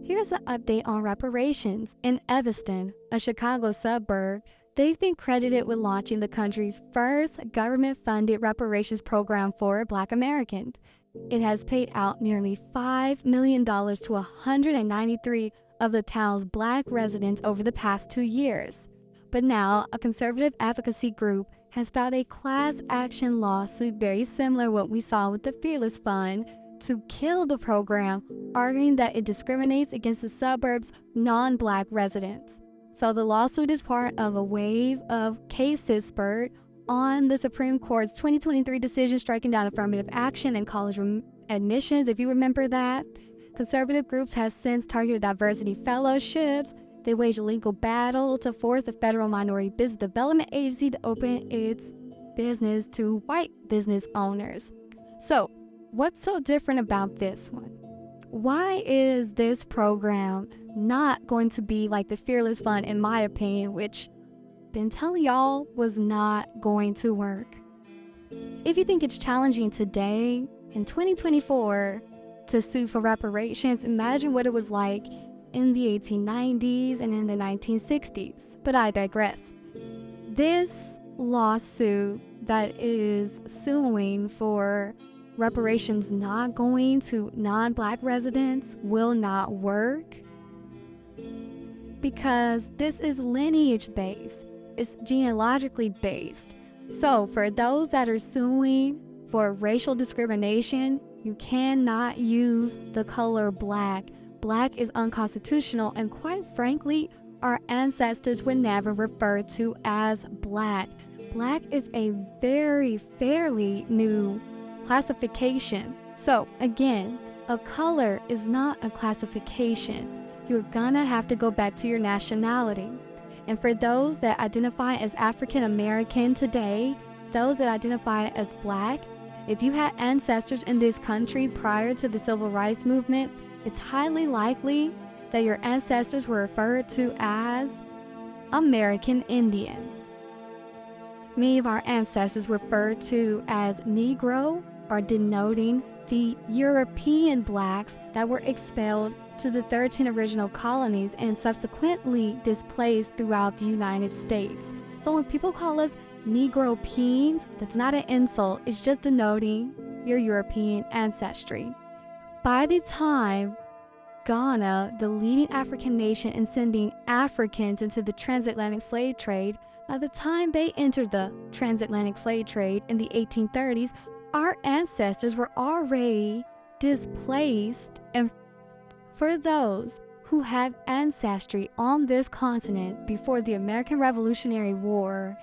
Here's an update on reparations. In Evanston, a Chicago suburb, they've been credited with launching the country's first government-funded reparations program for Black Americans. It has paid out nearly $5 million to 193 of the town's Black residents over the past 2 years. But now, a conservative advocacy group has filed a class action lawsuit very similar to what we saw with the Fearless Fund to kill the program, arguing that it discriminates against the suburb's non-Black residents. So the lawsuit is part of a wave of cases spurred on the Supreme Court's 2023 decision striking down affirmative action and college admissions, if you remember that. Conservative groups have since targeted diversity fellowships. They waged a legal battle to force the Federal Minority Business Development Agency to open its business to white business owners. So, what's so different about this one? Why is this program not going to be like the Fearless Fund, in my opinion, which I've been telling y'all was not going to work? If you think it's challenging today, in 2024, to sue for reparations, imagine what it was like in the 1890s and in the 1960s. But I digress. This lawsuit that is suing for reparations not going to non-Black residents will not work because this is lineage-based. It's genealogically based. So for those that are suing for racial discrimination, you cannot use the color Black. Black is unconstitutional, and quite frankly, our ancestors were never referred to as Black. Black is a very fairly new classification. So again, a color is not a classification. You're gonna have to go back to your nationality. And for those that identify as African American today, those that identify as Black, if you had ancestors in this country prior to the Civil Rights Movement, it's highly likely that your ancestors were referred to as American Indian. Many of our ancestors were referred to as Negro, or denoting the European Blacks that were expelled to the 13 original colonies and subsequently displaced throughout the United States. So when people call us Negro Europeans, that's not an insult, it's just denoting your European ancestry. By the time Ghana, the leading African nation in sending Africans into the transatlantic slave trade, by the time they entered the transatlantic slave trade in the 1830s, our ancestors were already displaced. And for those who have ancestry on this continent before the American Revolutionary War,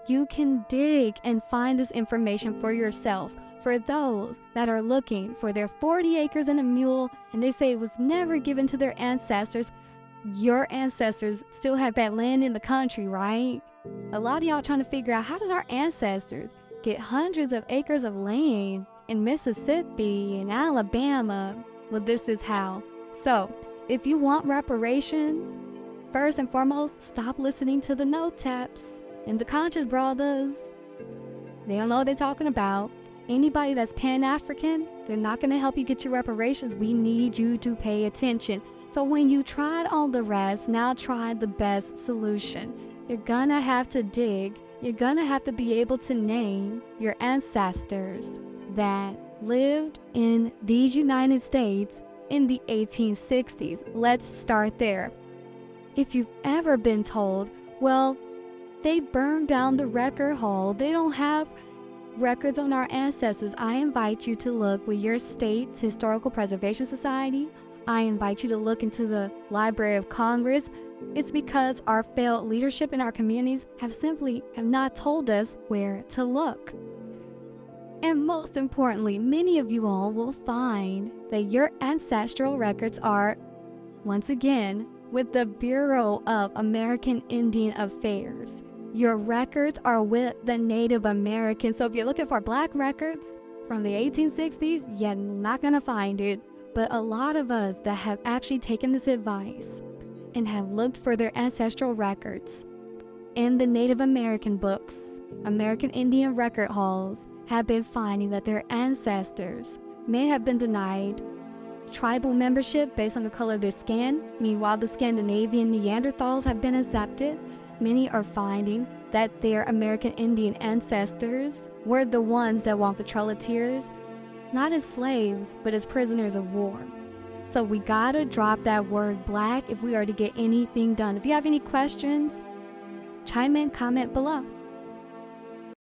you can dig and find this information for yourselves. For those that are looking for their 40 acres and a mule and they say it was never given to their ancestors, your ancestors still have that land in the country, right? A lot of y'all trying to figure out, how did our ancestors get hundreds of acres of land in Mississippi and Alabama? Well, this is how. So, if you want reparations, first and foremost, stop listening to the no taps and the conscious brothers. They don't know what they're talking about. Anybody that's Pan-African, they're not going to help you get your reparations. We need you to pay attention. So when you tried all the rest, now try the best solution. You're gonna have to dig. You're gonna have to be able to name your ancestors that lived in these United States in the 1860s. Let's start there. If you've ever been told, well, they burned down the record hall, they don't have records on our ancestors, I invite you to look with your state's Historical Preservation Society. I invite you to look into the Library of Congress. It's because our failed leadership in our communities have not told us where to look. And most importantly, many of you all will find that your ancestral records are, once again, with the Bureau of American Indian Affairs. Your records are with the Native Americans. So if you're looking for Black records from the 1860s, you're not gonna find it. But a lot of us that have actually taken this advice and have looked for their ancestral records in the Native American books, American Indian record halls, have been finding that their ancestors may have been denied tribal membership based on the color of their skin. Meanwhile, the Scandinavian Neanderthals have been accepted. Many are finding that their American Indian ancestors were the ones that walked the Trail of Tears, not as slaves, but as prisoners of war. So we gotta drop that word black if we are to get anything done. If you have any questions, chime in, comment below.